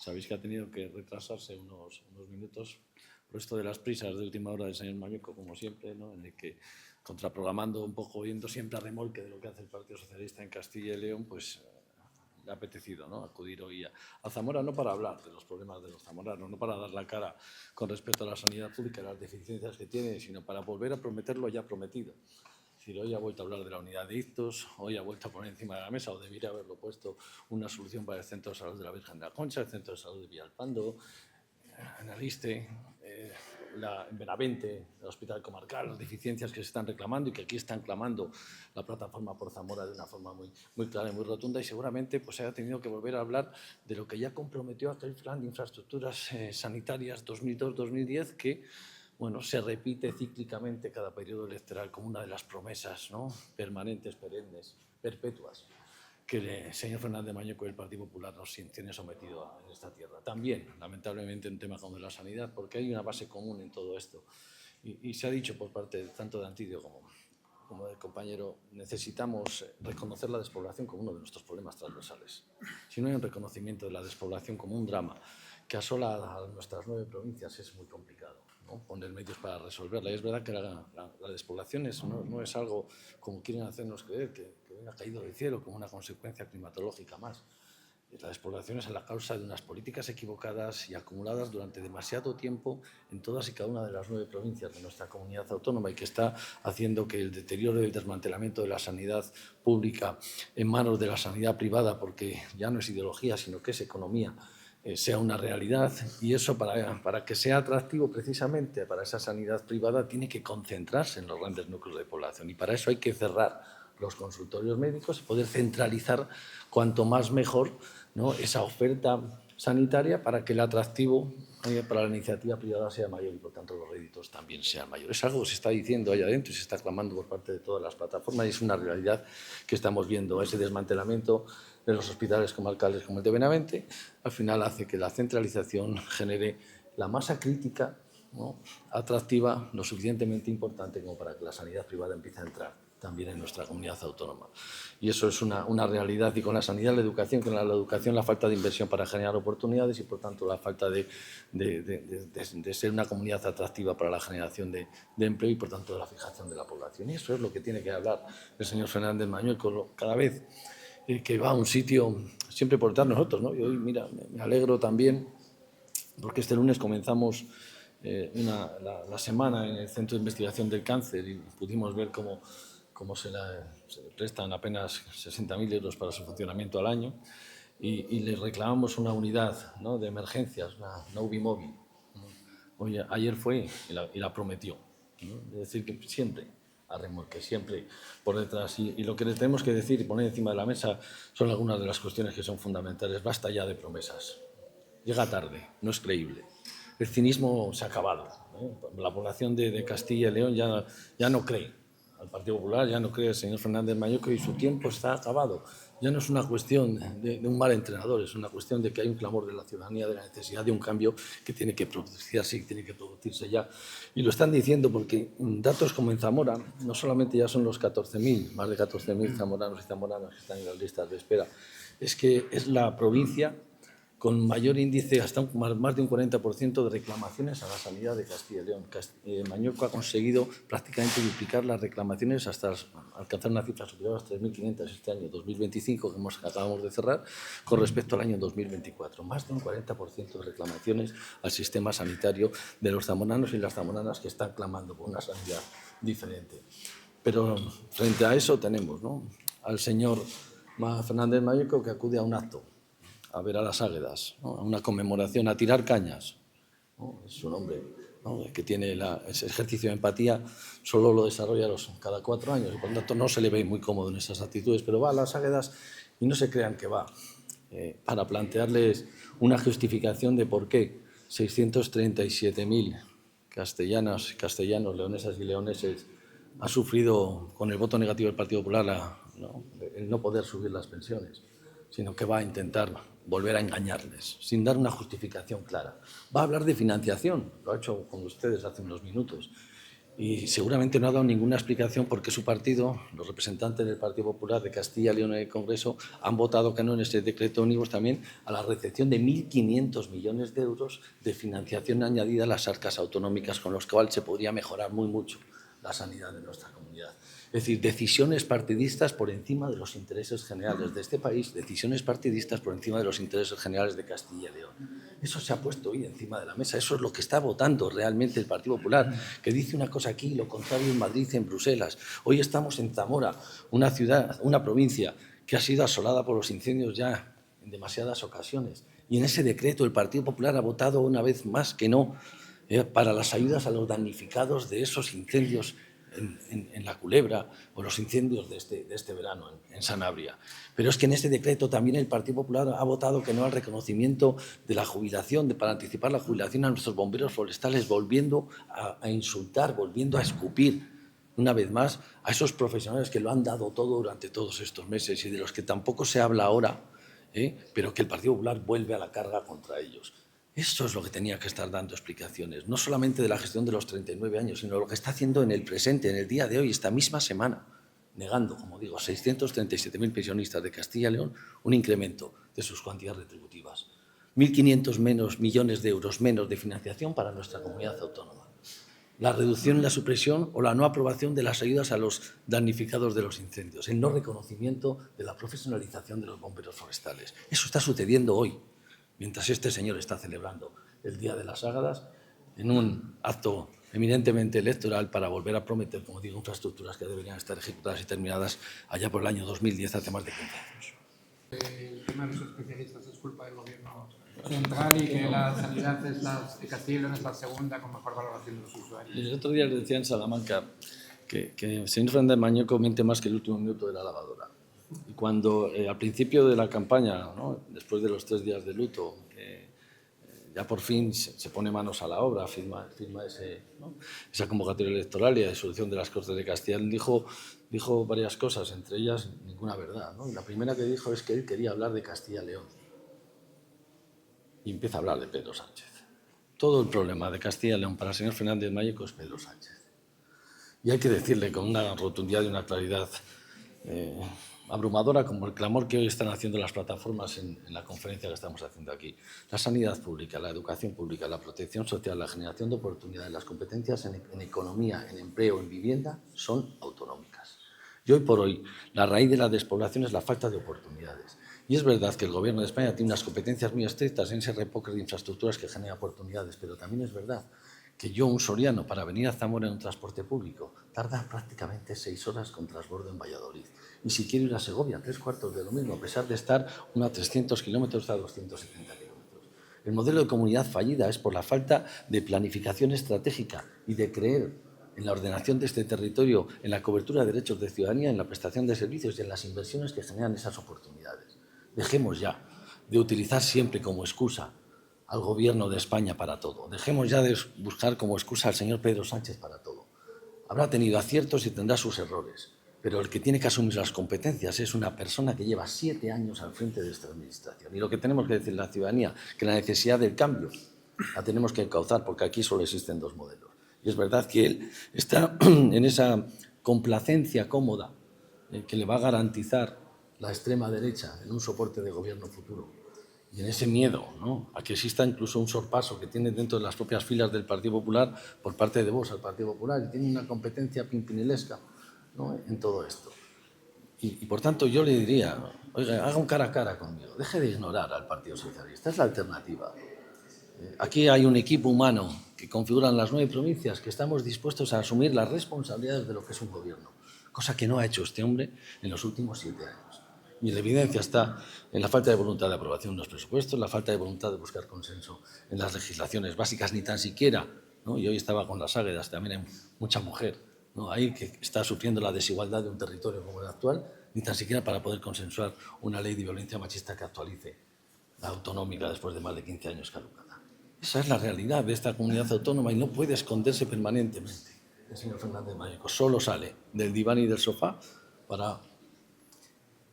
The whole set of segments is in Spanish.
Sabéis que ha tenido que retrasarse unos minutos por esto de las prisas de última hora del señor Mañueco, como siempre, ¿no? En el que, contraprogramando un poco, yendo siempre a remolque de lo que hace el Partido Socialista en Castilla y León, pues le ha apetecido, ¿no?, acudir hoy a Zamora, no para hablar de los problemas de los zamoranos, no para dar la cara con respecto a la sanidad pública y las deficiencias que tiene, sino para volver a prometer lo ya prometido. Es decir, hoy ha vuelto a hablar de la unidad de Ictus, hoy ha vuelto a poner encima de la mesa, o debería haberlo puesto, una solución para el Centro de Salud de la Virgen de la Concha, el Centro de Salud de Villalpando, en Aliste, en Benavente, el Hospital Comarcal, las deficiencias que se están reclamando y que aquí están clamando la plataforma por Zamora de una forma muy clara y muy rotunda, y seguramente pues haya tenido que volver a hablar de lo que ya comprometió aquel plan de infraestructuras sanitarias 2002-2010 que, bueno, se repite cíclicamente cada periodo electoral como una de las promesas, ¿no?, permanentes, perennes, perpetuas, que el señor Fernández Mañueco y el Partido Popular nos tiene sometido en esta tierra. También, lamentablemente, en temas como la sanidad, porque hay una base común en todo esto. Y se ha dicho por parte tanto de Antidio como del compañero, necesitamos reconocer la despoblación como uno de nuestros problemas transversales. Si no hay un reconocimiento de la despoblación como un drama que asola a nuestras 9 provincias, es muy complicado, ¿no?, poner medios para resolverla. Y es verdad que la despoblación no es algo, como quieren hacernos creer, que venga caído del cielo como una consecuencia climatológica más. La despoblación es la causa de unas políticas equivocadas y acumuladas durante demasiado tiempo en todas y cada una de las 9 provincias de nuestra comunidad autónoma, y que está haciendo que el deterioro y el desmantelamiento de la sanidad pública en manos de la sanidad privada, porque ya no es ideología, sino que es economía, sea una realidad. Y eso, para que sea atractivo precisamente para esa sanidad privada, tiene que concentrarse en los grandes núcleos de población, y para eso hay que cerrar los consultorios médicos y poder centralizar cuanto más mejor, ¿no?, esa oferta sanitaria, para que el atractivo para la iniciativa privada sea mayor y, por tanto, los réditos también sean mayores. Es algo que se está diciendo allá adentro y se está clamando por parte de todas las plataformas, y es una realidad que estamos viendo. Ese desmantelamiento de los hospitales comarcales como el de Benavente al final hace que la centralización genere la masa crítica, ¿no?, atractiva, lo suficientemente importante como para que la sanidad privada empiece a entrar también en nuestra comunidad autónoma. Y eso es una realidad. Y con la sanidad, la educación, con la educación, la falta de inversión para generar oportunidades y, por tanto, la falta de ser una comunidad atractiva para la generación de empleo y, por tanto, de la fijación de la población. Y eso es lo que tiene que hablar el señor Fernández Mañueco cada vez que va a un sitio, siempre por estar nosotros, ¿no? Y hoy, mira, me alegro también porque este lunes comenzamos la semana en el Centro de Investigación del Cáncer, y pudimos ver cómo se prestan apenas 60.000 euros para su funcionamiento al año, y les reclamamos una unidad, ¿no?, de emergencias, una UBI móvil. Oye, ayer fue y la prometió, ¿no? Es decir, que siempre a remolque, siempre por detrás. Y lo que le tenemos que decir y poner encima de la mesa son algunas de las cuestiones que son fundamentales. Basta ya de promesas. Llega tarde, no es creíble. El cinismo se ha acabado, ¿eh? La población de Castilla y León ya no cree al Partido Popular, ya no cree al señor Fernández Mañueco, y su tiempo está acabado. Ya no es una cuestión de un mal entrenador, es una cuestión de que hay un clamor de la ciudadanía, de la necesidad de un cambio que tiene que producirse y tiene que producirse ya. Y lo están diciendo porque datos como en Zamora, no solamente ya son los 14.000, más de 14.000 zamoranos y zamoranas que están en las listas de espera, es que es la provincia con mayor índice, hasta más de un 40% de reclamaciones a la sanidad de Castilla y León. Mañueco ha conseguido prácticamente duplicar las reclamaciones hasta alcanzar una cifra superior a las 3.500 este año 2025, que acabamos de cerrar, con respecto al año 2024. Más de un 40% de reclamaciones al sistema sanitario de los zamoranos y las zamoranas, que están clamando por una sanidad diferente. Pero frente a eso tenemos, ¿no?, al señor Fernández Mañueco, que acude a un acto, a ver a las águedas, ¿no?, a una conmemoración, a tirar cañas, ¿no? Es un hombre, ¿no?, que tiene ese ejercicio de empatía, solo lo desarrolla cada 4 años, y por lo tanto no se le ve muy cómodo en esas actitudes, pero va a las águedas y no se crean que va para plantearles una justificación de por qué 637.000 castellanos, leonesas y leoneses ha sufrido con el voto negativo del Partido Popular el no poder subir las pensiones, sino que va a intentar volver a engañarles, sin dar una justificación clara. Va a hablar de financiación, lo ha hecho con ustedes hace unos minutos, Y seguramente no ha dado ninguna explicación por qué su partido, los representantes del Partido Popular de Castilla y León en el Congreso, han votado que no en este decreto ómnibus también a la recepción de 1.500 millones de euros de financiación añadida a las arcas autonómicas, con los cuales se podría mejorar muy mucho la sanidad de nuestra comunidad. Es decir, decisiones partidistas por encima de los intereses generales de este país, decisiones partidistas por encima de los intereses generales de Castilla y León. Eso se ha puesto hoy encima de la mesa, eso es lo que está votando realmente el Partido Popular, que dice una cosa aquí y lo contrario en Madrid y en Bruselas. Hoy estamos en Zamora, una ciudad, una provincia que ha sido asolada por los incendios ya en demasiadas ocasiones. Y en ese decreto el Partido Popular ha votado una vez más que no para las ayudas a los damnificados de esos incendios en La Culebra o los incendios de este verano en Sanabria. Pero es que en este decreto también el Partido Popular ha votado que no al reconocimiento de la jubilación, para anticipar la jubilación a nuestros bomberos forestales, volviendo a insultar, volviendo a escupir una vez más a esos profesionales que lo han dado todo durante todos estos meses y de los que tampoco se habla ahora, pero que el Partido Popular vuelve a la carga contra ellos. Eso es lo que tenía que estar dando explicaciones, no solamente de la gestión de los 39 años, sino lo que está haciendo en el presente, en el día de hoy, esta misma semana, negando, como digo, a 637.000 pensionistas de Castilla y León un incremento de sus cuantías retributivas. 1.500 millones de euros menos de financiación para nuestra comunidad autónoma. La reducción y la supresión o la no aprobación de las ayudas a los damnificados de los incendios, el no reconocimiento de la profesionalización de los bomberos forestales. Eso está sucediendo hoy, mientras este señor está celebrando el Día de las Ágadas en un acto eminentemente electoral para volver a prometer, como digo, infraestructuras que deberían estar ejecutadas y terminadas allá por el año 2010, hace más de 15 años. El tema de los especialistas es culpa del gobierno central y que la sanidad de Castilla y León es la segunda con mejor valoración de los usuarios. El otro día les decía en Salamanca que el señor Fernández Mañueco miente más que el último minuto de la lavadora. Y cuando al principio de la campaña, ¿no?, después de los 3 días de luto, ya por fin se pone manos a la obra, firma esa convocatoria electoral y la disolución de las Cortes de Castilla, dijo varias cosas, entre ellas ninguna verdad, ¿no? Y la primera que dijo es que él quería hablar de Castilla y León. Y empieza a hablar de Pedro Sánchez. Todo el problema de Castilla y León para el señor Fernández Mañueco es Pedro Sánchez. Y hay que decirle con una rotundidad y una claridad abrumadora, como el clamor que hoy están haciendo las plataformas en la conferencia que estamos haciendo aquí. La sanidad pública, la educación pública, la protección social, la generación de oportunidades, las competencias en economía, en empleo, en vivienda, son autonómicas. Y hoy por hoy, la raíz de la despoblación es la falta de oportunidades. Y es verdad que el Gobierno de España tiene unas competencias muy estrictas en ese repoque de infraestructuras que genera oportunidades, pero también es verdad que yo, un soriano, para venir a Zamora en un transporte público, tarda prácticamente 6 horas con transbordo en Valladolid. Y si quiero ir a Segovia, 3/4 de lo mismo, a pesar de estar unos 300 kilómetros a 270 kilómetros. El modelo de comunidad fallida es por la falta de planificación estratégica y de creer en la ordenación de este territorio, en la cobertura de derechos de ciudadanía, en la prestación de servicios y en las inversiones que generan esas oportunidades. Dejemos ya de utilizar siempre como excusa al Gobierno de España para todo. Dejemos ya de buscar como excusa al señor Pedro Sánchez para todo. Habrá tenido aciertos y tendrá sus errores, pero el que tiene que asumir las competencias es una persona que lleva 7 años al frente de esta administración. Y lo que tenemos que decir a la ciudadanía, que la necesidad del cambio la tenemos que encauzar, porque aquí solo existen 2 modelos. Y es verdad que él está en esa complacencia cómoda que le va a garantizar la extrema derecha en un soporte de gobierno futuro. Y en ese miedo, ¿no?, a que exista incluso un sorpaso que tiene dentro de las propias filas del Partido Popular por parte de Vox al Partido Popular, y tiene una competencia pimpinelesca, ¿no?, en todo esto. Y por tanto yo le diría, oiga, haga un cara a cara conmigo, deje de ignorar al Partido Socialista, es la alternativa. Aquí hay un equipo humano que configuran las 9 provincias que estamos dispuestos a asumir las responsabilidades de lo que es un gobierno, cosa que no ha hecho este hombre en los últimos 7 años. Y la evidencia está en la falta de voluntad de aprobación de los presupuestos, la falta de voluntad de buscar consenso en las legislaciones básicas, ni tan siquiera, ¿no? Y hoy estaba con las Águedas, también hay mucha mujer, ¿no?, ahí que está sufriendo la desigualdad de un territorio como el actual, ni tan siquiera para poder consensuar una ley de violencia machista que actualice la autonómica después de más de 15 años caducada. Esa es la realidad de esta comunidad autónoma y no puede esconderse permanentemente. El señor Fernández Mañueco solo sale del diván y del sofá para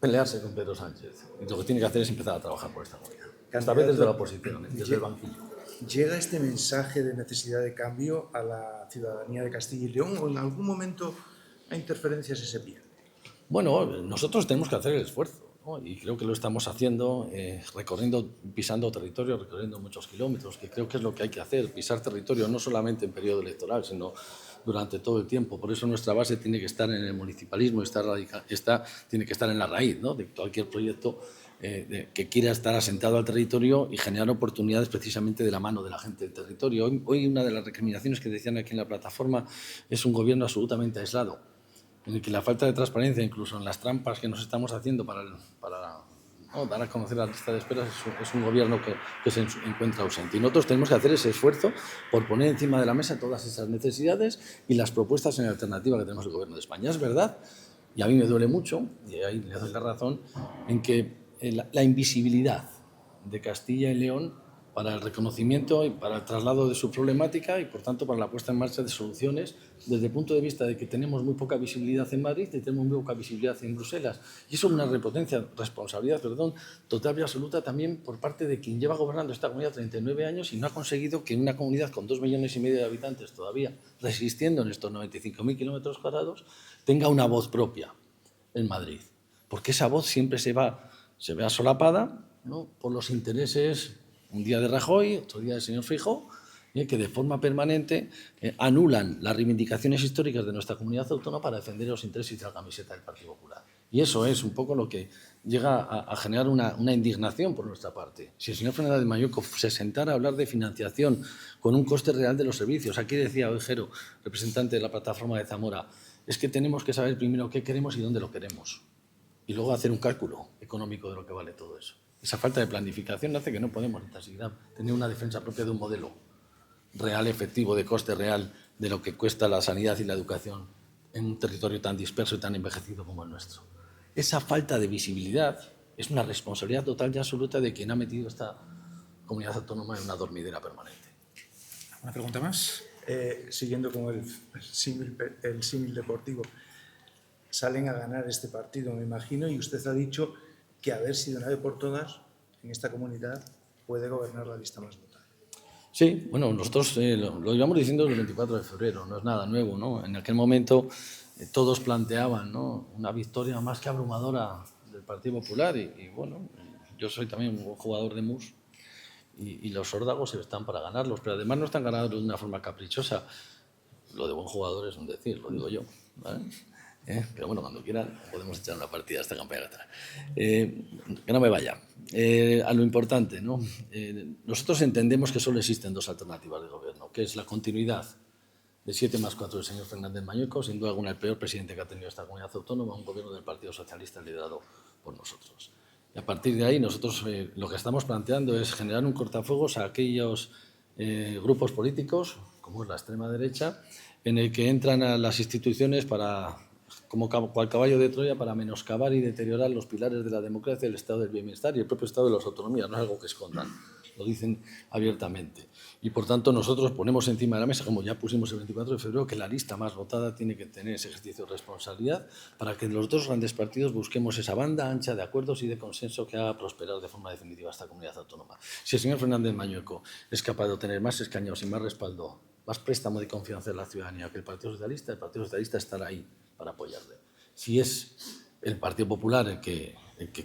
pelearse con Pedro Sánchez. Y lo que tiene que hacer es empezar a trabajar por esta comunidad. Esta vez desde la oposición, desde el banquillo. ¿Llega este mensaje de necesidad de cambio a la ciudadanía de Castilla y León o en algún momento a interferencias y se pierde? Bueno, nosotros tenemos que hacer el esfuerzo, ¿no? Y creo que lo estamos haciendo pisando territorio, recorriendo muchos kilómetros, que creo que es lo que hay que hacer, pisar territorio no solamente en periodo electoral, sino durante todo el tiempo. Por eso nuestra base tiene que estar en el municipalismo, tiene que estar en la raíz, ¿no?, de cualquier proyecto que quiera estar asentado al territorio y generar oportunidades precisamente de la mano de la gente del territorio. Hoy una de las recriminaciones que decían aquí en la plataforma es un gobierno absolutamente aislado, en el que la falta de transparencia, incluso en las trampas que nos estamos haciendo para dar a conocer la lista de espera, es un gobierno que se encuentra ausente. Y nosotros tenemos que hacer ese esfuerzo por poner encima de la mesa todas esas necesidades y las propuestas en alternativa que tenemos el Gobierno de España. Es verdad, y a mí me duele mucho, y ahí le doy la razón, en que la invisibilidad de Castilla y León para el reconocimiento y para el traslado de su problemática y, por tanto, para la puesta en marcha de soluciones desde el punto de vista de que tenemos muy poca visibilidad en Madrid y tenemos muy poca visibilidad en Bruselas. Y eso es una responsabilidad total y absoluta también por parte de quien lleva gobernando esta comunidad 39 años y no ha conseguido que una comunidad con 2,5 millones de habitantes todavía resistiendo en estos 95.000 kilómetros cuadrados tenga una voz propia en Madrid. Porque esa voz siempre se ve solapada, ¿no?, por los intereses, un día de Rajoy, otro día del señor Feijóo, que de forma permanente anulan las reivindicaciones históricas de nuestra comunidad autónoma para defender los intereses de la camiseta del Partido Popular. Y eso es un poco lo que llega a generar una indignación por nuestra parte. Si el señor Fernández Mañueco se sentara a hablar de financiación con un coste real de los servicios, aquí decía Ojero, representante de la plataforma de Zamora, es que tenemos que saber primero qué queremos y dónde lo queremos, y luego hacer un cálculo económico de lo que vale todo eso. Esa falta de planificación hace que no podemos ni siquiera tener una defensa propia de un modelo real, efectivo, de coste real de lo que cuesta la sanidad y la educación en un territorio tan disperso y tan envejecido como el nuestro. Esa falta de visibilidad es una responsabilidad total y absoluta de quien ha metido esta comunidad autónoma en una dormidera permanente. ¿Una pregunta más? Siguiendo con el símil deportivo, salen a ganar este partido, me imagino, y usted ha dicho que a ver si de una vez por todas en esta comunidad puede gobernar la lista más votada. Sí, bueno, nosotros lo llevamos diciendo desde el 24 de febrero, no es nada nuevo, ¿no? En aquel momento todos planteaban, ¿no?, una victoria más que abrumadora del Partido Popular y bueno, yo soy también un buen jugador de mus y los órdagos están para ganarlos, pero además no están ganados de una forma caprichosa. Lo de buen jugador es un decir, lo digo yo, ¿vale? Pero bueno, cuando quieran podemos echar una partida a esta campaña. Que no me vaya. A lo importante, ¿no? Nosotros entendemos que solo existen dos alternativas de gobierno, que es la continuidad de 7+4 del señor Fernández Mañueco, sin duda alguna el peor presidente que ha tenido esta comunidad autónoma, un gobierno del Partido Socialista liderado por nosotros. Y a partir de ahí nosotros lo que estamos planteando es generar un cortafuegos a aquellos grupos políticos, como es la extrema derecha, en el que entran a las instituciones como cual caballo de Troya para menoscabar y deteriorar los pilares de la democracia, el estado del bienestar y el propio estado de las autonomías. No es algo que escondan, lo dicen abiertamente. Y por tanto nosotros ponemos encima de la mesa, como ya pusimos el 24 de febrero, que la lista más votada tiene que tener ese ejercicio de responsabilidad para que los dos grandes partidos busquemos esa banda ancha de acuerdos y de consenso que haga prosperar de forma definitiva esta comunidad autónoma. Si el señor Fernández Mañueco es capaz de obtener más escaños y más respaldo, más préstamo de confianza de la ciudadanía que el Partido Socialista estará ahí para apoyarle. Si es el Partido Popular el que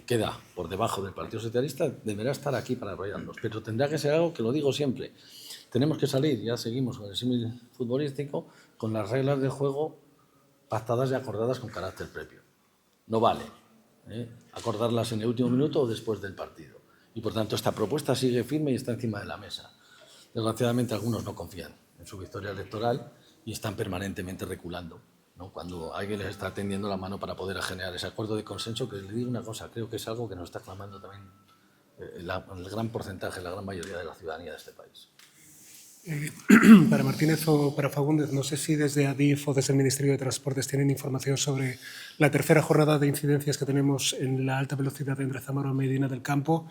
queda por debajo del Partido Socialista, deberá estar aquí para apoyarnos. Pero tendrá que ser algo que, lo digo siempre, tenemos que salir, ya seguimos con el símil futbolístico, con las reglas del juego pactadas y acordadas con carácter previo. No vale acordarlas en el último minuto o después del partido. Y por tanto esta propuesta sigue firme y está encima de la mesa. Desgraciadamente algunos no confían en su victoria electoral y están permanentemente reculando, ¿no?, cuando alguien les está tendiendo la mano para poder generar ese acuerdo de consenso, que les digo una cosa, creo que es algo que nos está clamando también el gran porcentaje, la gran mayoría de la ciudadanía de este país. Para Martínez o para Faúndez, no sé si desde ADIF o desde el Ministerio de Transportes tienen información sobre la tercera jornada de incidencias que tenemos en la alta velocidad entre Zamora y Medina del Campo,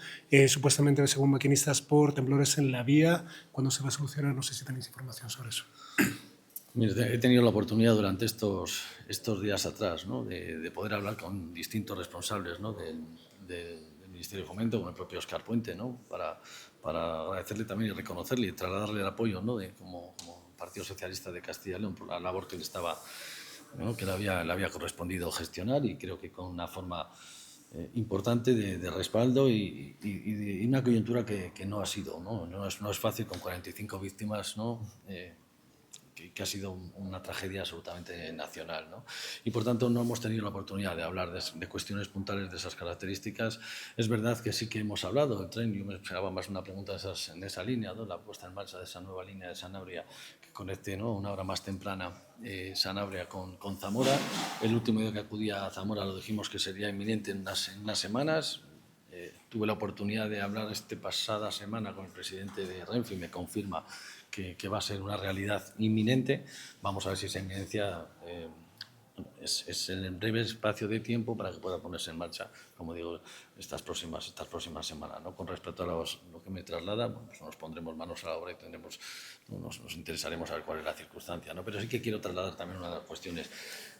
supuestamente según maquinistas por temblores en la vía. ¿Cuándo se va a solucionar? No sé si tenéis información sobre eso. Mire, he tenido la oportunidad durante estos días atrás, ¿no?, de poder hablar con distintos responsables, ¿no?, del Ministerio de Fomento, con el propio Óscar Puente, ¿no? Para agradecerle también y reconocerle y trasladarle el apoyo, ¿no? Como Partido Socialista de Castilla y León por la labor que le estaba, ¿no? Que le había correspondido gestionar, y creo que con una forma importante de respaldo y una coyuntura que no ha sido, no es fácil, con 45 víctimas, ¿no? Que ha sido una tragedia absolutamente nacional, ¿no? Y por tanto no hemos tenido la oportunidad de hablar de cuestiones puntuales de esas características. Es verdad que sí que hemos hablado del tren. Yo me esperaba más una pregunta en esa línea, ¿no? La puesta en marcha de esa nueva línea de Sanabria que conecte, ¿no? Una hora más temprana Sanabria con Zamora. El último día que acudía a Zamora lo dijimos que sería inminente en unas semanas. Tuve la oportunidad de hablar pasada semana con el presidente de Renfe y me confirma que va a ser una realidad inminente. Vamos a ver si esa inminencia es en el breve espacio de tiempo para que pueda ponerse en marcha, como digo, estas próximas semanas, ¿no? Con respecto a lo que me traslada, bueno, pues nos pondremos manos a la obra y nos interesaremos a ver cuál es la circunstancia, ¿no? Pero sí que quiero trasladar también una de las cuestiones,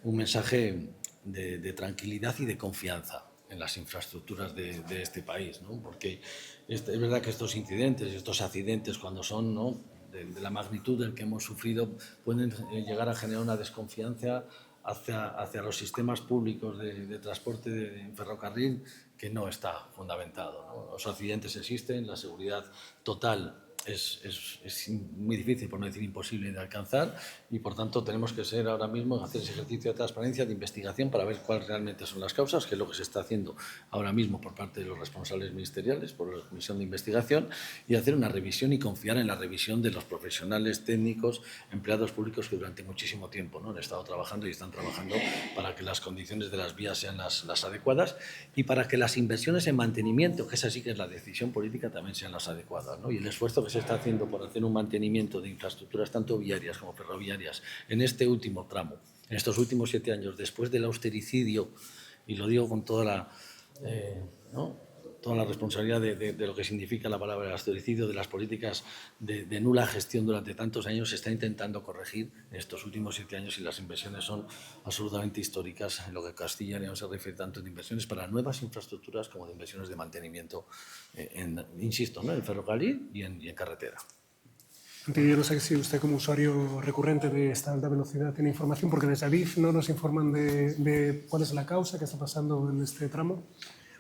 un mensaje de tranquilidad y de confianza en las infraestructuras de este país, ¿no? Porque es verdad que estos incidentes, estos accidentes, cuando son, ¿no?, de la magnitud del que hemos sufrido, pueden llegar a generar una desconfianza hacia los sistemas públicos de transporte de ferrocarril que no está fundamentado, ¿no? Los accidentes existen, la seguridad total es muy difícil, por no decir imposible, de alcanzar, y por tanto tenemos que ser ahora mismo, hacer ese ejercicio de transparencia, de investigación, para ver cuáles realmente son las causas, que es lo que se está haciendo ahora mismo por parte de los responsables ministeriales, por la Comisión de Investigación, y hacer una revisión y confiar en la revisión de los profesionales técnicos, empleados públicos que durante muchísimo tiempo, ¿no?, han estado trabajando y están trabajando para que las condiciones de las vías sean las adecuadas y para que las inversiones en mantenimiento, que esa sí que es la decisión política, también sean las adecuadas, ¿no? Y el esfuerzo que se está haciendo por hacer un mantenimiento de infraestructuras tanto viarias como ferroviarias en este último tramo, en estos últimos 7 años, después del austericidio, y lo digo con toda la responsabilidad de lo que significa la palabra austericidio, de las políticas de nula gestión durante tantos años, se está intentando corregir en estos últimos 7 años, y las inversiones son absolutamente históricas en lo que Castilla y León se refiere, tanto de inversiones para nuevas infraestructuras como de inversiones de mantenimiento, insisto, ¿no?, en ferrocarril y en carretera. Yo no sé si usted, como usuario recurrente de esta alta velocidad, tiene información, porque desde Adif no nos informan de cuál es la causa, qué está pasando en este tramo.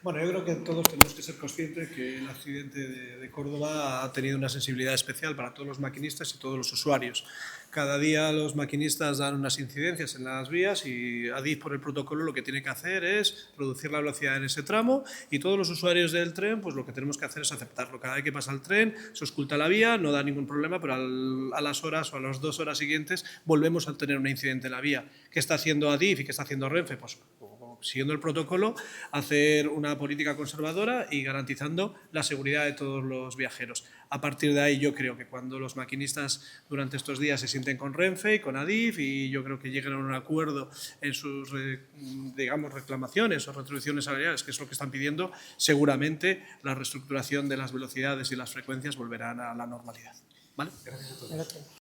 Bueno, yo creo que todos tenemos que ser conscientes que el accidente de Córdoba ha tenido una sensibilidad especial para todos los maquinistas y todos los usuarios. Cada día los maquinistas dan unas incidencias en las vías y Adif, por el protocolo, lo que tiene que hacer es reducir la velocidad en ese tramo, y todos los usuarios del tren, pues lo que tenemos que hacer es aceptarlo. Cada vez que pasa el tren se ausculta la vía, no da ningún problema, pero a las horas o a las 2 horas siguientes volvemos a tener un incidente en la vía. ¿Qué está haciendo Adif y qué está haciendo Renfe? Pues siguiendo el protocolo, hacer una política conservadora y garantizando la seguridad de todos los viajeros. A partir de ahí, yo creo que cuando los maquinistas durante estos días se sienten con Renfe y con Adif, y yo creo que lleguen a un acuerdo en sus, digamos, reclamaciones o retribuciones salariales, que es lo que están pidiendo, seguramente la reestructuración de las velocidades y las frecuencias volverán a la normalidad. ¿Vale? Gracias a todos. Gracias.